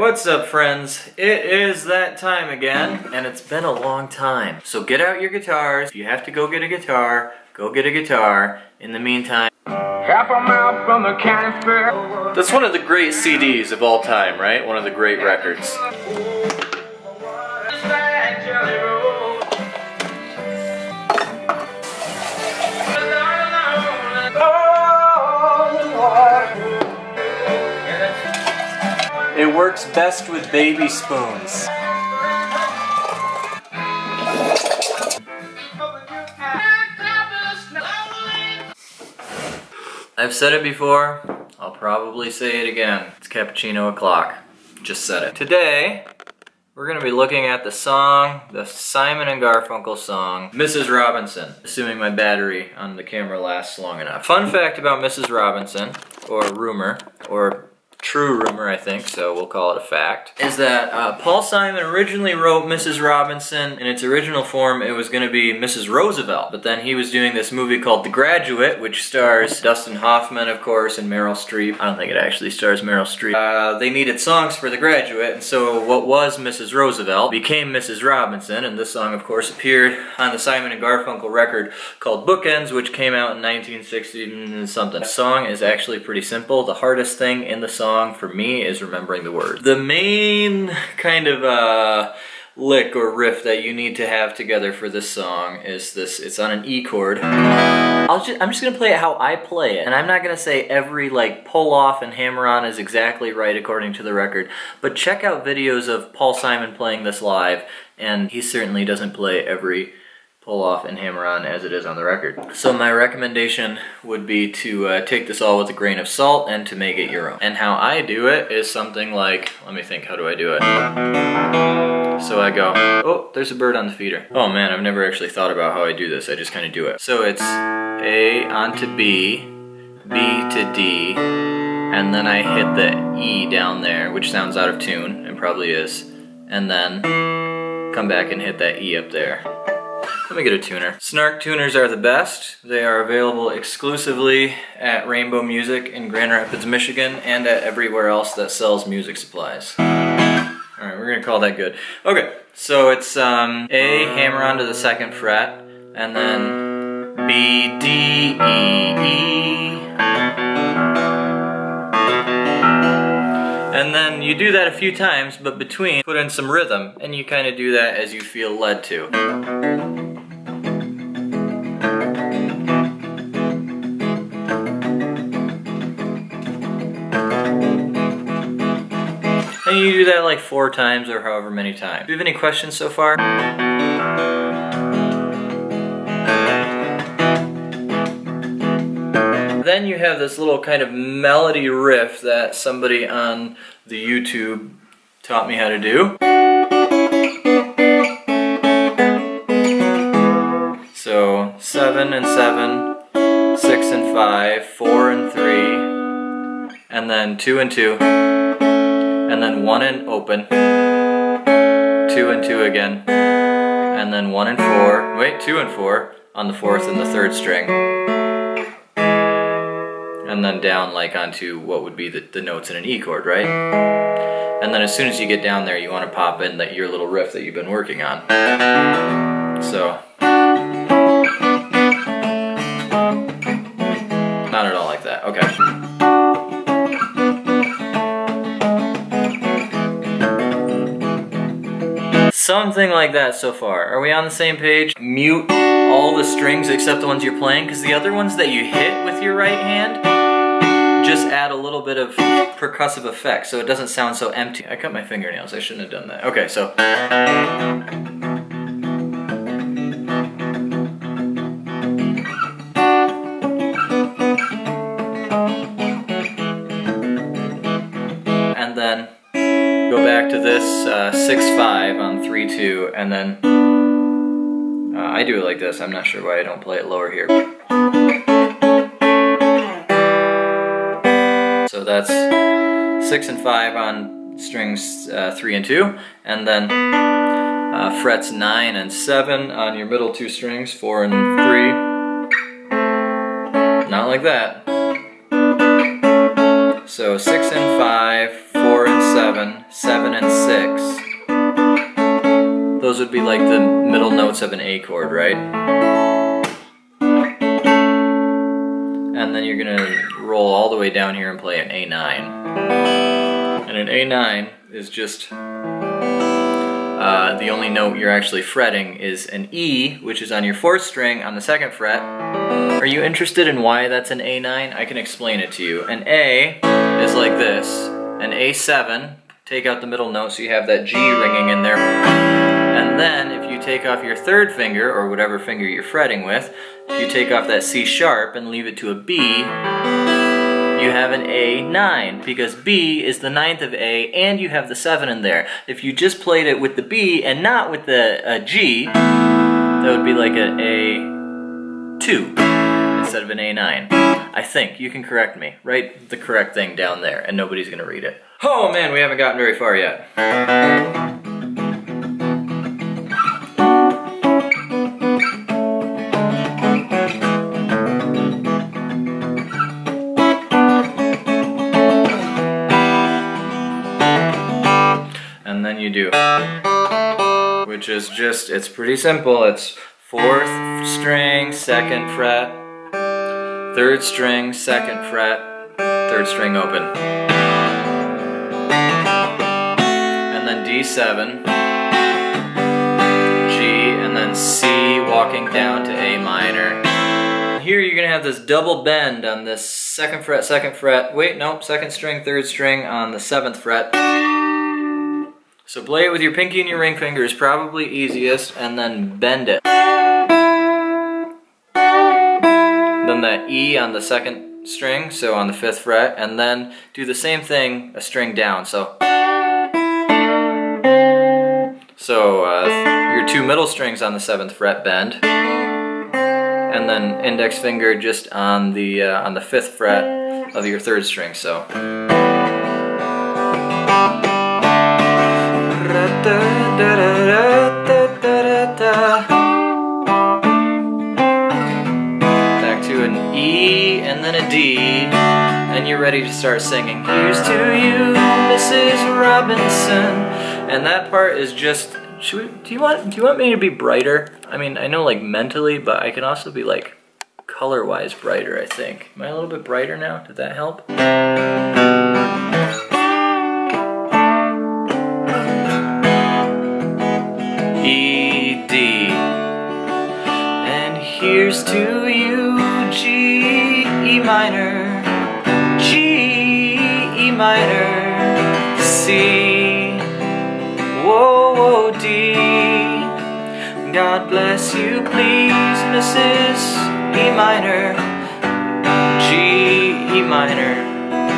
What's up, friends? It is that time again, and it's been a long time. So get out your guitars. If you have to go get a guitar, go get a guitar. In the meantime, half a mile from the county fair. That's one of the great CDs of all time, right? One of the great records. It works best with baby spoons. I've said it before, I'll probably say it again. It's cappuccino o'clock. Just said it. Today, we're gonna be looking at the song, the Simon and Garfunkel song, Mrs. Robinson, assuming my battery on the camera lasts long enough. Fun fact about Mrs. Robinson, or rumor, or true rumor I think, so we'll call it a fact, is that Paul Simon originally wrote Mrs. Robinson. In its original form it was going to be Mrs. Roosevelt, but then he was doing this movie called The Graduate, which stars Dustin Hoffman, of course, and Meryl Streep. I don't think it actually stars Meryl Streep. They needed songs for The Graduate, and so what was Mrs. Roosevelt became Mrs. Robinson, and this song of course appeared on the Simon and Garfunkel record called Bookends, which came out in 1960 something. The song is actually pretty simple. The hardest thing in the song for me is remembering the words. The main kind of lick or riff that you need to have together for this song is this. It's on an E chord. I'm just gonna play it how I play it, and I'm not gonna say every like pull off and hammer on is exactly right according to the record, but check out videos of Paul Simon playing this live, and he certainly doesn't play every pull off and hammer on as it is on the record. So my recommendation would be to take this all with a grain of salt and to make it your own. And how I do it is something like, let me think, how do I do it? So I go, oh, there's a bird on the feeder. Oh man, I've never actually thought about how I do this, I just kind of do it. So it's A onto B, B to D, and then I hit the E down there, which sounds out of tune, and probably is, and then come back and hit that E up there. Let me get a tuner. Snark tuners are the best. They are available exclusively at Rainbow Music in Grand Rapids, Michigan, and at everywhere else that sells music supplies. Alright, we're gonna call that good. Okay, so it's A, hammer onto the second fret, and then B, D, E, E. And then you do that a few times, but between, put in some rhythm, and you kind of do that as you feel led to. And you do that like 4 times or however many times. Do you have any questions so far? Then you have this little kind of melody riff that somebody on the YouTube taught me how to do. So 7 and 7, 6 and 5, 4 and 3, and then 2 and 2. And then 1 and open, 2 and 2 again, and then 1 and 4, wait, 2 and 4 on the 4th and the 3rd string, and then down like onto what would be the notes in an E chord, right? And then as soon as you get down there, you want to pop in your little riff that you've been working on. So, not at all like that, okay. Something like that so far. Are we on the same page? Mute all the strings except the ones you're playing, because the other ones that you hit with your right hand just add a little bit of percussive effect so it doesn't sound so empty. I cut my fingernails, I shouldn't have done that. Okay, so. And then go back to this 6-5 on 3-2, and then I do it like this. I'm not sure why I don't play it lower here. So that's 6 and 5 on strings 3 and 2, and then frets 9 and 7 on your middle 2 strings, 4 and 3. Not like that. So 6 and 5, 4 and 7, 7 and 6. Those would be like the middle notes of an A chord, right? And then you're gonna roll all the way down here and play an A9. And an A9 is just the only note you're actually fretting is an E, which is on your 4th string on the 2nd fret. Are you interested in why that's an A9? I can explain it to you. An A is like this. An A7, take out the middle note so you have that G ringing in there. And then if you take off your 3rd finger, or whatever finger you're fretting with, if you take off that C sharp and leave it to a B, you have an A9, because B is the 9th of A and you have the 7 in there. If you just played it with the B and not with the G, that would be like an A2 instead of an A9. I think. You can correct me. Write the correct thing down there and nobody's gonna read it. Oh man, we haven't gotten very far yet. And then you do, which is just, it's pretty simple. It's 4th string, 2nd fret, 3rd string, 2nd fret, 3rd string open. And then D7, G, and then C walking down to A minor. Here you're gonna have this double bend on this 2nd fret, wait, nope, 2nd string, 3rd string on the 7th fret. So play it with your pinky and your ring finger is probably easiest, and then bend it. Then that E on the 2nd string, so on the 5th fret, and then do the same thing a string down. So your 2 middle strings on the 7th fret bend, and then index finger just on the 5th fret of your 3rd string. So. Back to an E and then a D, and you're ready to start singing. Here's to you, Mrs. Robinson. And that part is just, do you want me to be brighter? I mean, I know like mentally, but I can also be like color-wise brighter, I think. Am I a little bit brighter now? Did that help? E, D, and here's to you, G, E minor, G, E minor, C, whoa, whoa, D, God bless you please, Mrs. E minor, G, E minor,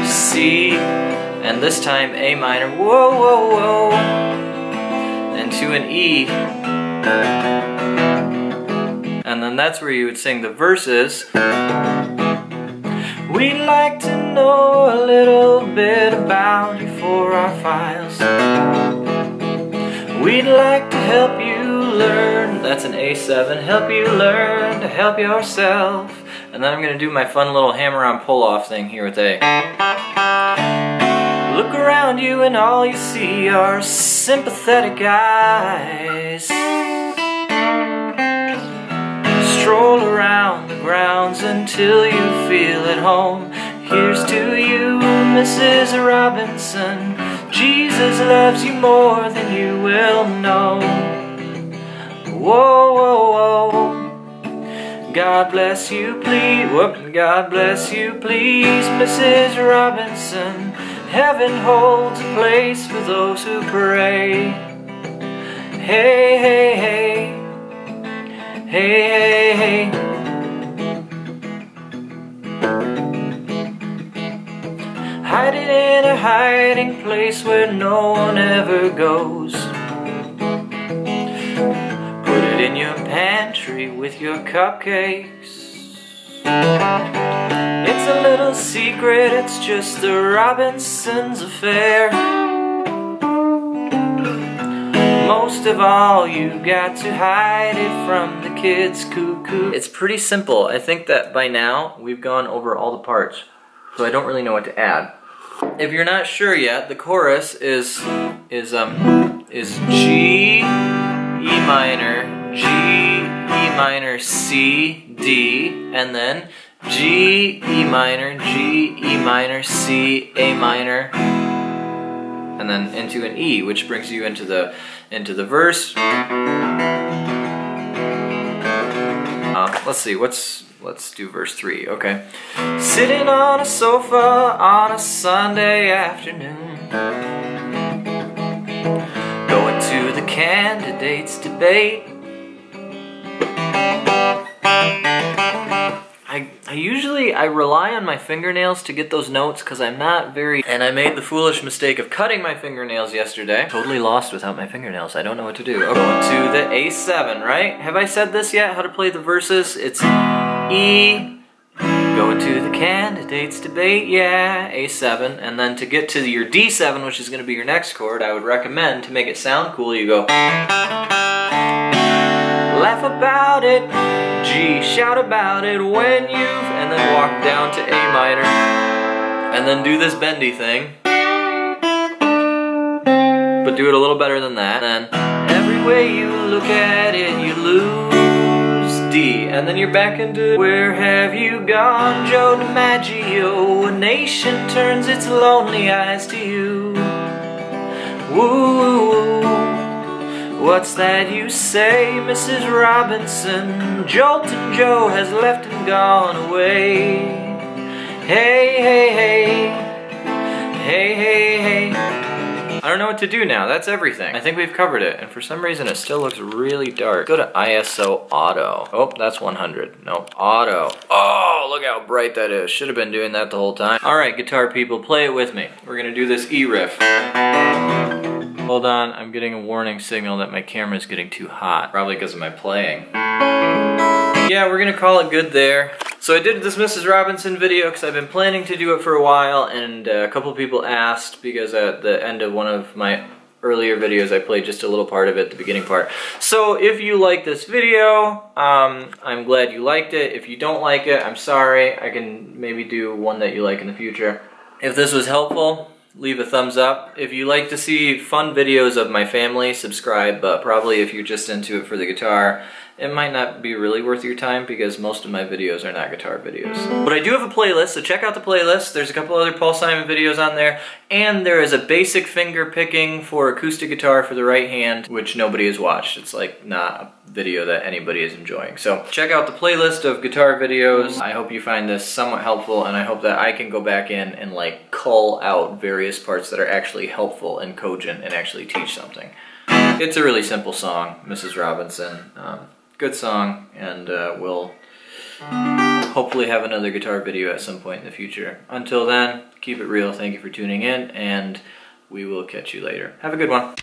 C, and this time A minor, whoa, whoa, whoa, to an E, and then that's where you would sing the verses. We'd like to know a little bit about you for our files. We'd like to help you learn, that's an A7, help you learn to help yourself. And then I'm going to do my fun little hammer-on pull-off thing here with A. Look around you and all you see are sympathetic eyes. Stroll around the grounds until you feel at home. Here's to you, Mrs. Robinson. Jesus loves you more than you will know. Whoa, whoa, whoa. God bless you, please. Whoop. God bless you, please, Mrs. Robinson. Heaven holds a place for those who pray. Hey, hey, hey. Hey, hey, hey. Hide it in a hiding place where no one ever goes. Put it in your pantry with your cupcakes. It's a little secret, it's just the Robinsons' affair. Most of all, you got to hide it from the kids' cuckoo. It's pretty simple. I think that by now we've gone over all the parts, so I don't really know what to add. If you're not sure yet, the chorus is G, E minor, G, E minor, C, D, and then G, E minor, G, E minor, C, A minor, and then into an E, which brings you into the verse. Let's see, let's do verse 3, okay. Sitting on a sofa on a Sunday afternoon, going to the candidates debate. I rely on my fingernails to get those notes because I'm not very... And I made the foolish mistake of cutting my fingernails yesterday. Totally lost without my fingernails. I don't know what to do. Okay. Going to the A7, right? Have I said this yet? How to play the verses? It's E, going to the candidates debate, yeah, A7. And then to get to your D7, which is going to be your next chord, I would recommend, to make it sound cool, you go... Laugh about it, G, shout about it when you've... And then walk down to A minor. And then do this bendy thing. But do it a little better than that. And then, every way you look at it, you lose D. And then you're back into... Where have you gone, Joe DiMaggio? A nation turns its lonely eyes to you. Woo. What's that you say, Mrs. Robinson? Joltin' Joe has left and gone away. Hey, hey, hey. Hey, hey, hey. I don't know what to do now. That's everything. I think we've covered it. And for some reason, it still looks really dark. Go to ISO Auto. Oh, that's 100. No, Auto. Oh, look how bright that is. Should have been doing that the whole time. All right, guitar people, play it with me. We're going to do this E riff. Hold on, I'm getting a warning signal that my camera's getting too hot. Probably because of my playing. Yeah, we're gonna call it good there. So I did this Mrs. Robinson video because I've been planning to do it for a while, and a couple people asked because at the end of one of my earlier videos I played just a little part of it, the beginning part. So if you like this video, I'm glad you liked it. If you don't like it, I'm sorry. I can maybe do one that you like in the future. If this was helpful, leave a thumbs up. If you like to see fun videos of my family, subscribe, but probably if you're just into it for the guitar, it might not be really worth your time because most of my videos are not guitar videos. But I do have a playlist, so check out the playlist. There's a couple other Paul Simon videos on there, and there is a basic finger picking for acoustic guitar for the right hand, which nobody has watched. It's like not a video that anybody is enjoying. So check out the playlist of guitar videos. I hope you find this somewhat helpful, and I hope that I can go back in and like cull out various parts that are actually helpful and cogent and actually teach something. It's a really simple song, Mrs. Robinson. Good song, and we'll hopefully have another guitar video at some point in the future. Until then, keep it real. Thank you for tuning in, and we will catch you later. Have a good one.